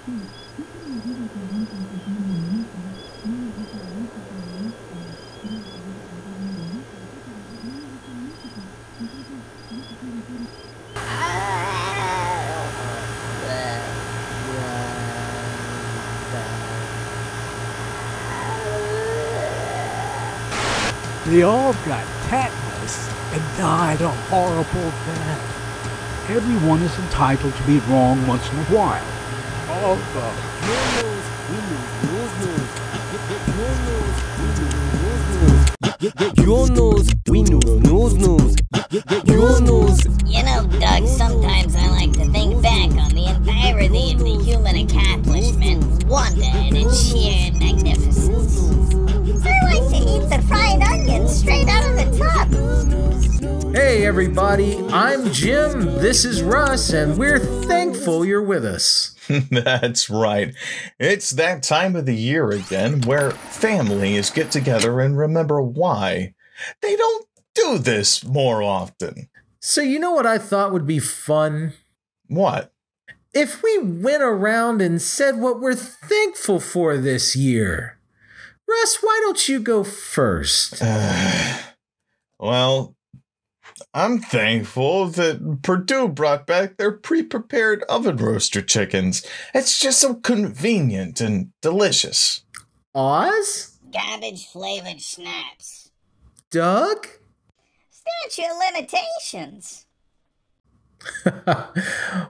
They all got tetanus and died a horrible death. Everyone is entitled to be wrong once in a while. All Your news, we news. Your news. You know, Doug, sometimes I like to think back on the entirety of the human accomplishment, wonder, and its sheer magnificence. I like to eat the fried onion straight out of the tub. Hey everybody, I'm Jim, this is Russ, and we're thankful you're with us. That's right. It's that time of the year again where families get together and remember why they don't do this more often. So you know what I thought would be fun? What? If we went around and said what we're thankful for this year. Russ, why don't you go first? Well, I'm thankful that Purdue brought back their pre-prepared oven roaster chickens. It's just so convenient and delicious. Oz? Garbage-flavored schnapps. Doug? Statute of limitations.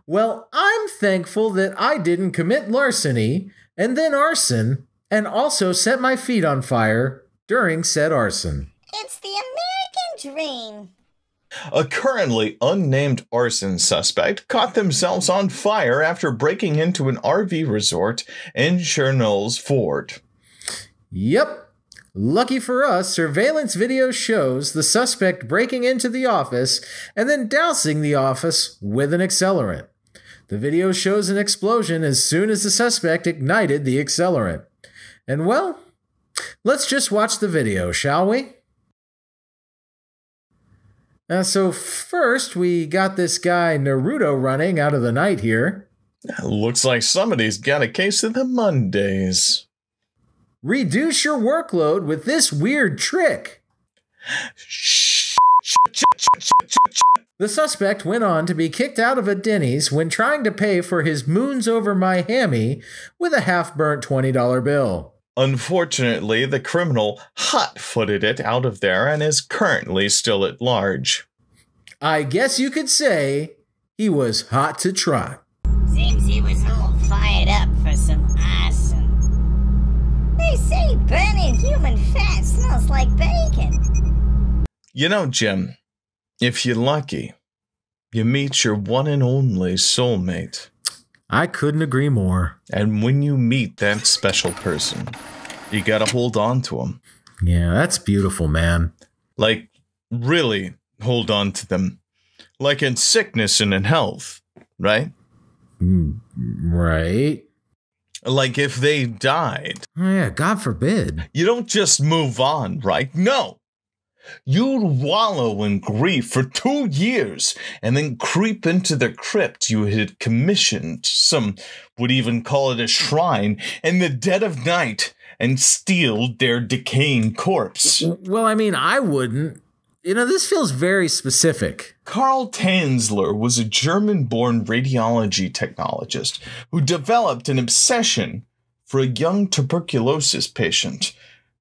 Well, I'm thankful that I didn't commit larceny and then arson and also set my feet on fire during said arson. It's the American dream. A currently unnamed arson suspect caught themselves on fire after breaking into an RV resort in Chernows Ford. Yep. Lucky for us, surveillance video shows the suspect breaking into the office and then dousing the office with an accelerant. The video shows an explosion as soon as the suspect ignited the accelerant. And well, let's just watch the video, shall we? So first, we got this guy Naruto running out of the night here. Looks like somebody's got a case of the Mondays. Reduce your workload with this weird trick. The suspect went on to be kicked out of a Denny's when trying to pay for his moons over my hammy with a half-burnt $20 bill. Unfortunately, the criminal hot-footed it out of there and is currently still at large. I guess you could say he was hot to trot. Seems he was all fired up for some arson. They say burning human fat smells like bacon. You know, Jim, if you're lucky, you meet your one and only soulmate. I couldn't agree more. And when you meet that special person, you gotta hold on to them. Yeah, that's beautiful, man. Like, really hold on to them. Like in sickness and in health, right? Right. Like if they died. Oh, yeah, God forbid. You don't just move on, right? No. You'd wallow in grief for 2 years and then creep into the crypt you had commissioned, some would even call it a shrine, in the dead of night and steal their decaying corpse. Well, I mean, I wouldn't. You know, this feels very specific. Karl Tanzler was a German-born radiology technologist who developed an obsession for a young tuberculosis patient.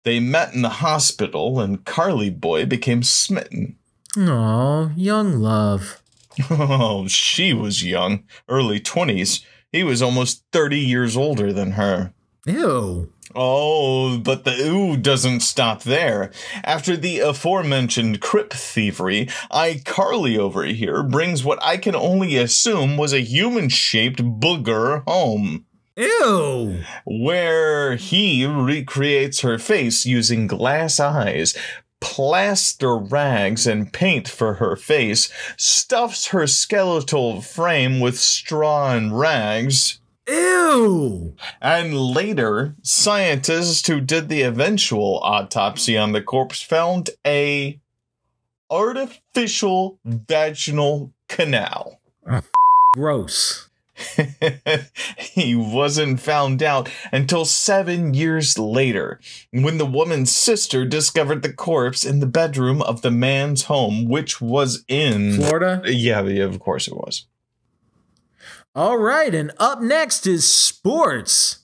They met in the hospital, and Carly Boy became smitten. Aw, young love. Oh, she was young, early 20s. He was almost 30 years older than her. Ew. Oh, but the ooh doesn't stop there. After the aforementioned crypt thievery, iCarly over here brings what I can only assume was a human-shaped booger home. Ew! Where he recreates her face using glass eyes, plaster rags and paint for her face, stuffs her skeletal frame with straw and rags. Ew! And later, scientists who did the eventual autopsy on the corpse found a artificial vaginal canal. Gross. He wasn't found out until 7 years later, when the woman's sister discovered the corpse in the bedroom of the man's home, which was in Florida? Yeah, of course it was. All right, and up next is sports.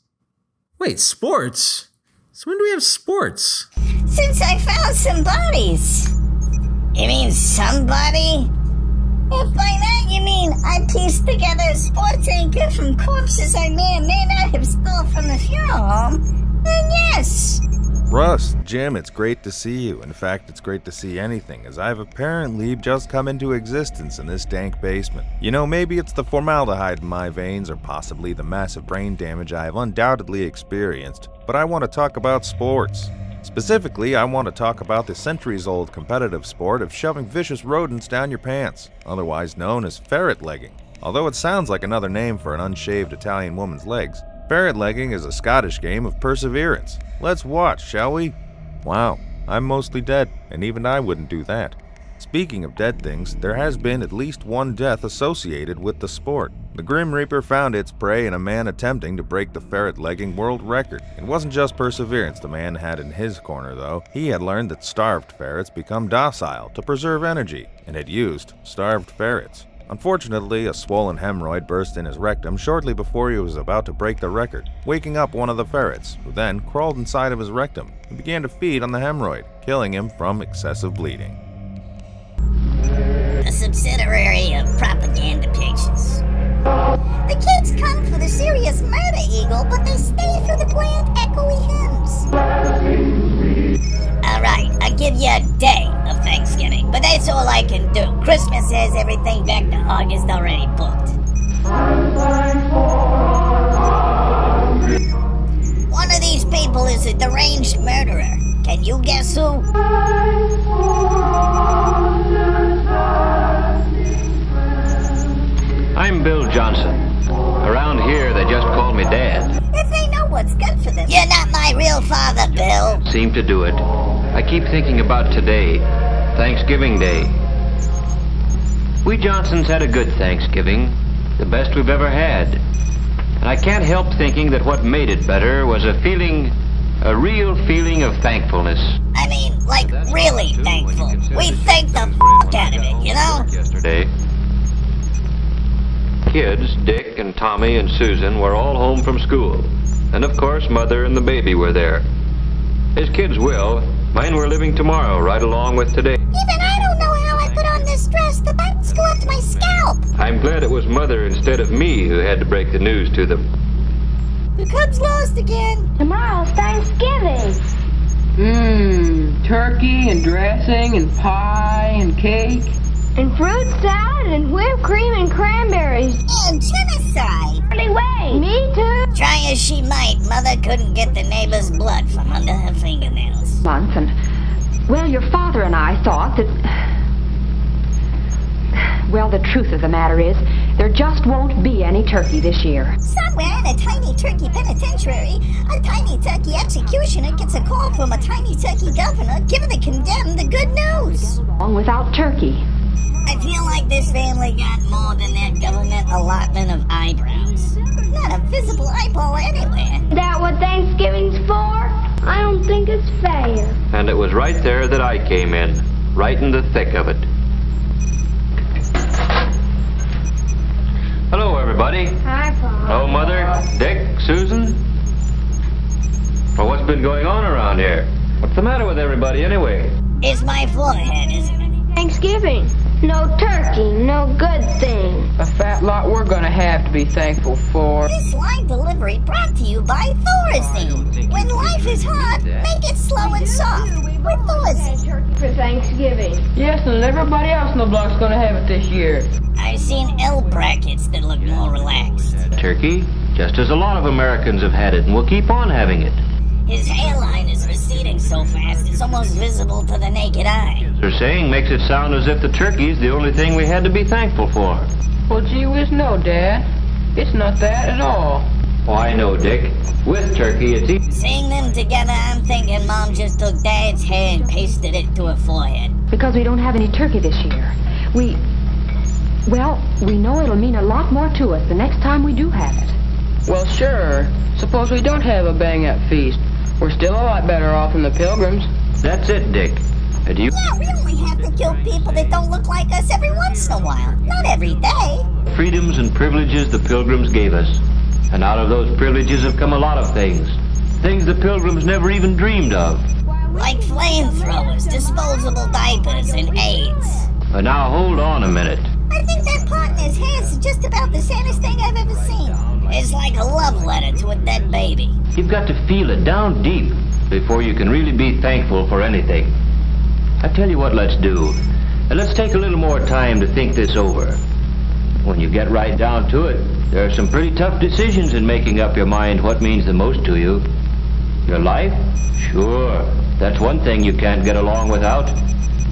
Wait, sports? So when do we have sports? Since I found some bodies. You mean somebody? If by that you mean I pieced together a sports anchor from corpses I may or may not have stole from the funeral home, then yes. Russ, Jim, it's great to see you. In fact, it's great to see anything, as I've apparently just come into existence in this dank basement. You know, maybe it's the formaldehyde in my veins, or possibly the massive brain damage I have undoubtedly experienced, but I want to talk about sports. Specifically, I want to talk about the centuries-old competitive sport of shoving vicious rodents down your pants, otherwise known as ferret legging. Although it sounds like another name for an unshaved Italian woman's legs, ferret legging is a Scottish game of perseverance. Let's watch, shall we? Wow, I'm mostly dead, and even I wouldn't do that. Speaking of dead things, there has been at least one death associated with the sport. The Grim Reaper found its prey in a man attempting to break the ferret legging world record. It wasn't just perseverance the man had in his corner, though. He had learned that starved ferrets become docile to preserve energy, and had used starved ferrets. Unfortunately, a swollen hemorrhoid burst in his rectum shortly before he was about to break the record, waking up one of the ferrets, who then crawled inside of his rectum and began to feed on the hemorrhoid, killing him from excessive bleeding. A subsidiary of Propaganda Pictures. The kids come for the serious murder eagle, but they stay for the bland, echoey hymns. Alright, I'll give you a day of Thanksgiving, but that's all I can do. Christmas has everything back to August already booked. One of these people is a deranged murderer. Can you guess who? I'm Bill Johnson. Around here, they just call me Dad. If they know what's good for them. You're not my real father, Bill. Seem to do it. I keep thinking about today, Thanksgiving Day. We Johnsons had a good Thanksgiving, the best we've ever had. And I can't help thinking that what made it better was a real feeling of thankfulness. I mean, like, really thankful. We thanked the f*** out of it, you know? Yesterday. Kids, Dick and Tommy and Susan, were all home from school. And of course, Mother and the baby were there. As kids will, mine were living tomorrow right along with today. Even I don't know how I put on this dress. The buttons go up to my scalp. I'm glad it was Mother instead of me who had to break the news to them. The Cubs lost again. Tomorrow's Thanksgiving. Turkey and dressing and pie and cake. And fruit salad and whipped cream and cranberries. And genocide. Early way. Me too. Try as she might, Mother couldn't get the neighbor's blood from under her fingernails. Month and, well, your father and I thought that... Well, the truth of the matter is, there just won't be any turkey this year. Somewhere in a tiny turkey penitentiary, a tiny turkey executioner gets a call from a tiny turkey governor giving the condemned the good news. Along without turkey. I feel like this family got more than their government allotment of eyebrows. Not a visible eyeball anywhere. Is that what Thanksgiving's for? I don't think it's fair. And it was right there that I came in, right in the thick of it. Hello, everybody. Hi, Pop. Hello, Mother, Dick, Susan. Well, what's been going on around here? What's the matter with everybody, anyway? It's my forehead, isn't it? Thanksgiving. No turkey, no good thing. A fat lot we're gonna have to be thankful for. This line delivery brought to you by Thorazine. When life is hard, make it slow and soft with Thorazine. For Thanksgiving. Yes, and everybody else in the block's gonna have it this year. I've seen L brackets that look more relaxed. Turkey, just as a lot of Americans have had it, and will keep on having it. His hairline is receding so fast it's almost visible to the naked eye. They're saying makes it sound as if the turkey's the only thing we had to be thankful for. Well, gee whiz, no, Dad. It's not that at all. Oh, I know, Dick. With turkey, it's easy. Seeing them together, I'm thinking Mom just took Dad's hair and pasted it to her forehead. Because we don't have any turkey this year. Well, we know it'll mean a lot more to us the next time we do have it. Well, sure. Suppose we don't have a bang-up feast. We're still a lot better off than the Pilgrims. That's it, Dick. And you? Yeah, we only have to kill people that don't look like us every once in a while. Not every day. Freedoms and privileges the Pilgrims gave us. And out of those privileges have come a lot of things. Things the Pilgrims never even dreamed of. Like flamethrowers, disposable diapers, and AIDS. But now hold on a minute. I think that pot in his hands is just about the saddest thing I've ever seen. It's like a love letter to a dead baby. You've got to feel it down deep before you can really be thankful for anything. I tell you what let's do. Let's take a little more time to think this over. When you get right down to it, there are some pretty tough decisions in making up your mind what means the most to you. Your life? Sure, that's one thing you can't get along without.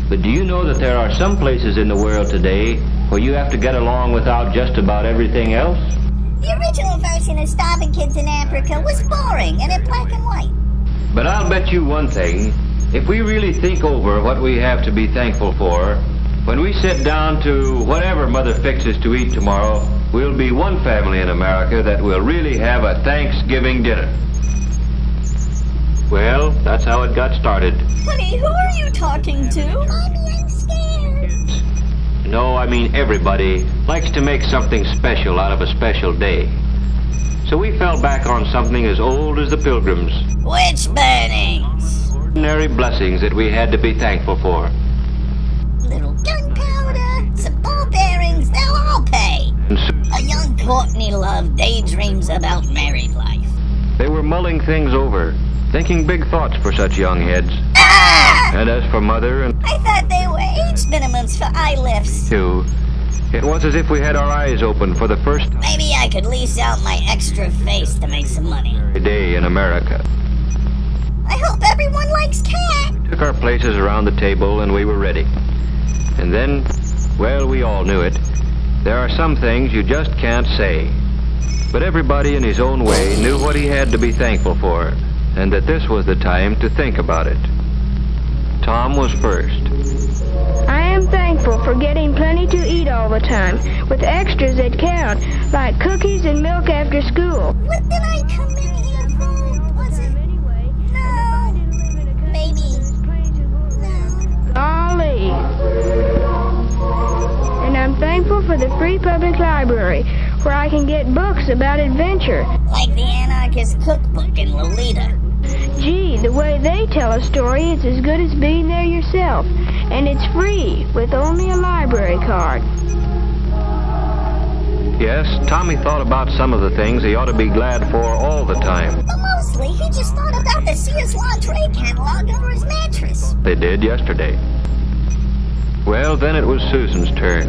But do you know that there are some places in the world today where you have to get along without just about everything else? The original version of Starving Kids in Africa was boring and in black and white. But I'll bet you one thing. If we really think over what we have to be thankful for, when we sit down to whatever Mother fixes to eat tomorrow, we'll be one family in America that will really have a Thanksgiving dinner. Well, that's how it got started. Honey, who are you talking to? Mommy, I'm scared. No, I mean everybody likes to make something special out of a special day. So we fell back on something as old as the Pilgrims. Witch burnings. Ordinary blessings that we had to be thankful for. Little gunpowder, some ball bearings, they'll all pay. A young Courtney Love daydreams about married life. They were mulling things over, thinking big thoughts for such young heads. Ah! And as for Mother and I thought they were age minimums for eye lifts. you, it was as if we had our eyes open for the first Maybe I could lease out my extra face to make some money. day in America. I hope everyone likes cat. Took our places around the table and we were ready. And then, well, we all knew it. There are some things you just can't say. But everybody in his own way knew what he had to be thankful for, and that this was the time to think about it. Tom was first. I am thankful for getting plenty to eat all the time, with extras that count, like cookies and milk after school. What did I come in here for? Was it? No. Maybe. No. Golly. And I'm thankful for the free public library, where I can get books about adventure. Like the Anarchist Cookbook in Lolita. Gee, the way they tell a story is as good as being there yourself. And it's free, with only a library card. Yes, Tommy thought about some of the things he ought to be glad for all the time. But mostly, he just thought about the Sears Lingerie catalog under his mattress. They did yesterday. Well, then it was Susan's turn.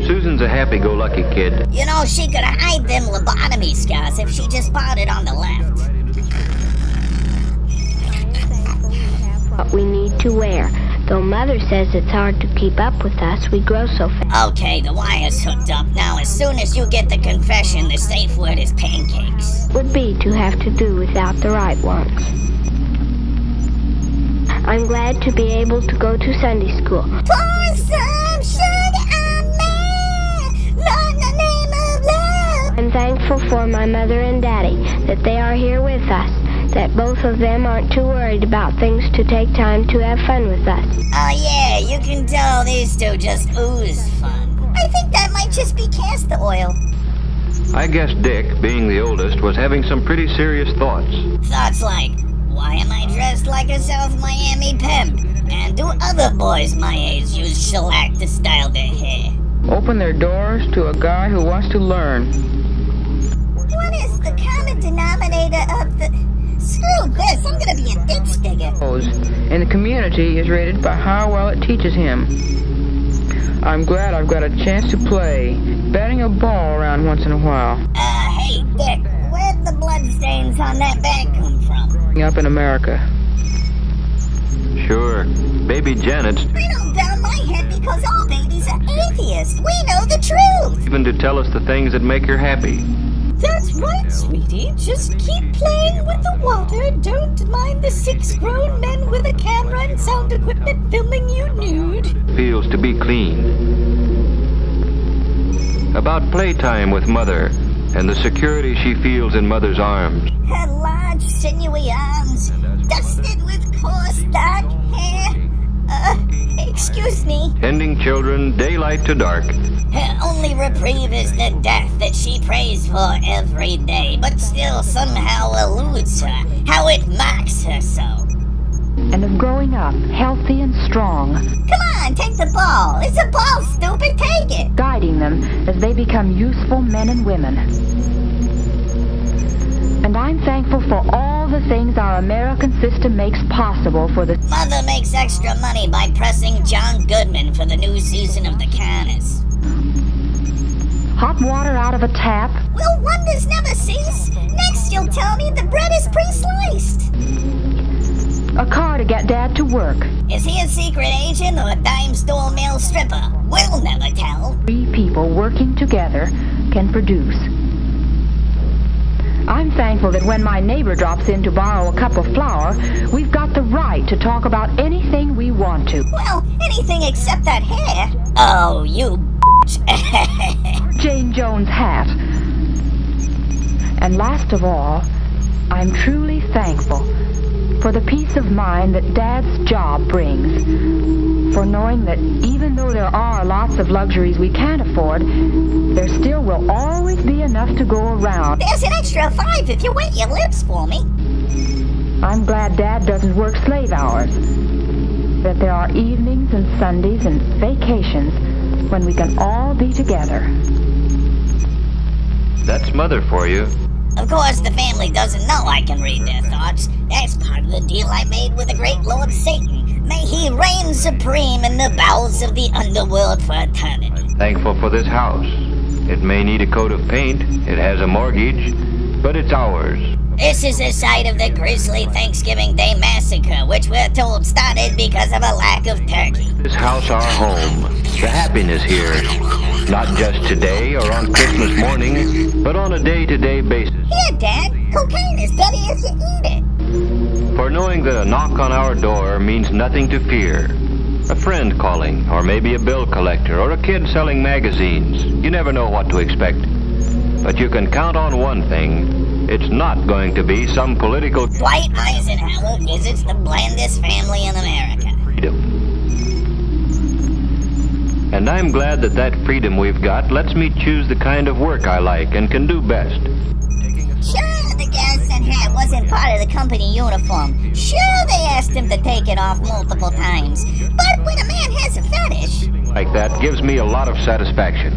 Susan's a happy-go-lucky kid. You know, she could hide them lobotomy scars if she just bought it on the left. What we need to wear. Though Mother says it's hard to keep up with us, we grow so fast. Okay, the wire's hooked up. Now, as soon as you get the confession, the safe word is pancakes. Would be to have to do without the right ones. I'm glad to be able to go to Sunday school. Pour some sugar on me, Lord, in the name of love. I'm thankful for my mother and daddy, that they are here with us, that both of them aren't too worried about things to take time to have fun with us. Oh yeah, you can tell these two just ooze fun. I think that might just be castor oil. I guess Dick, being the oldest, was having some pretty serious thoughts. Thoughts like, why am I dressed like a South Miami pimp? And do other boys my age use shellac to style their hair? Open their doors to a guy who wants to learn. What is the common denominator of the... Screw this, I'm gonna be a ditch digger. And the community is rated by how well it teaches him. I'm glad I've got a chance to play, batting a ball around once in a while. Hey, Dick, where'd the bloodstains on that bag come from? Growing up in America. Sure, baby Janet's I don't bow my head because all babies are atheists. We know the truth. even to tell us the things that make her happy. That's right, sweetie. Just keep playing with the water. Don't mind the 6 grown men with a camera and sound equipment filming you nude. Feels to be clean. about playtime with Mother and the security she feels in Mother's arms. Her large, sinewy arms, dusted with coarse, dark hair. Excuse me. Tending children daylight to dark. Her only reprieve is the death that she prays for every day, but still somehow eludes her, how it mocks her so. And of growing up, healthy and strong. Come on, take the ball. It's a ball, stupid. Take it. Guiding them as they become useful men and women. And I'm thankful for all the things our American system makes possible for the... Mother makes extra money by pressing John Goodman for the new season of The Conners. Hot water out of a tap. Will wonders never cease? Next you'll tell me the bread is pre-sliced. A car to get Dad to work. Is he a secret agent or a dime store male stripper? We'll never tell. 3 people working together can produce. I'm thankful that when my neighbor drops in to borrow a cup of flour, we've got the right to talk about anything we want to. Well, anything except that hair. Oh, you Jane Jones hat. And last of all, I'm truly thankful for the peace of mind that Dad's job brings. For knowing that even though there are lots of luxuries we can't afford, there still will always be enough to go around. There's an extra 5 if you wet your lips for me. I'm glad Dad doesn't work slave hours. That there are evenings and Sundays and vacations when we can all be together. That's Mother for you. Of course, the family doesn't know I can read their thoughts. That's part of the deal I made with the great Lord Satan. May he reign supreme in the bowels of the underworld for eternity. Thankful for this house. It may need a coat of paint, it has a mortgage, but it's ours. This is the site of the grisly Thanksgiving Day massacre, which we're told started because of a lack of turkey. This house our home. The happiness here. Not just today or on Christmas morning, but on a day-to-day basis. Here, Dad, cocaine is better if you eat it. For knowing that a knock on our door means nothing to fear. A friend calling, or maybe a bill collector, or a kid selling magazines. You never know what to expect. But you can count on one thing. It's not going to be some political... Dwight Eisenhower visits the blandest family in America. Freedom. And I'm glad that that freedom we've got lets me choose the kind of work I like and can do best. Sure, the Garrison hat wasn't part of the company uniform. Sure, they asked him to take it off multiple times. But when a man has a fetish... like that gives me a lot of satisfaction.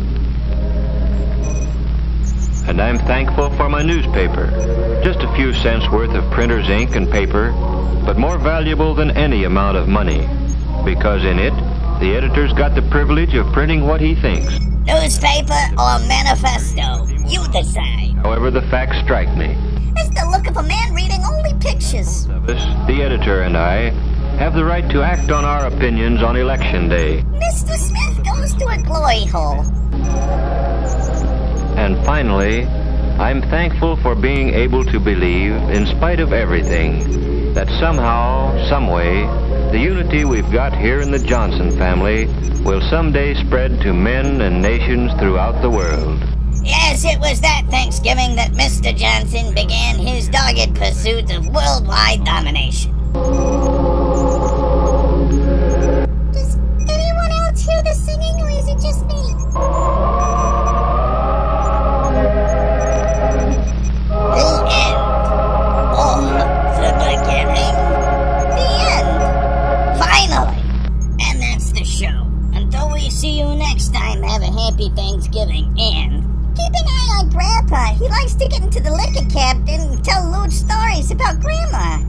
And I'm thankful for my newspaper. Just a few cents worth of printer's ink and paper, but more valuable than any amount of money. Because in it, the editor's got the privilege of printing what he thinks. Newspaper or manifesto, you decide. However the facts strike me. It's the look of a man reading only pictures. The editor and I have the right to act on our opinions on election day. Mr. Smith goes to a glory hole. And finally, I'm thankful for being able to believe, in spite of everything, that somehow, someway, the unity we've got here in the Johnson family will someday spread to men and nations throughout the world. Yes, it was that Thanksgiving that Mr. Johnson began his dogged pursuit of worldwide domination. Does anyone else hear the singing, or is it just me? The end. Or the beginning. The end. Finally. And that's the show. Until we see you next time, have a happy Thanksgiving, and keep an eye on Grandpa. He likes to get into the liquor cabinet and tell lewd stories about Grandma.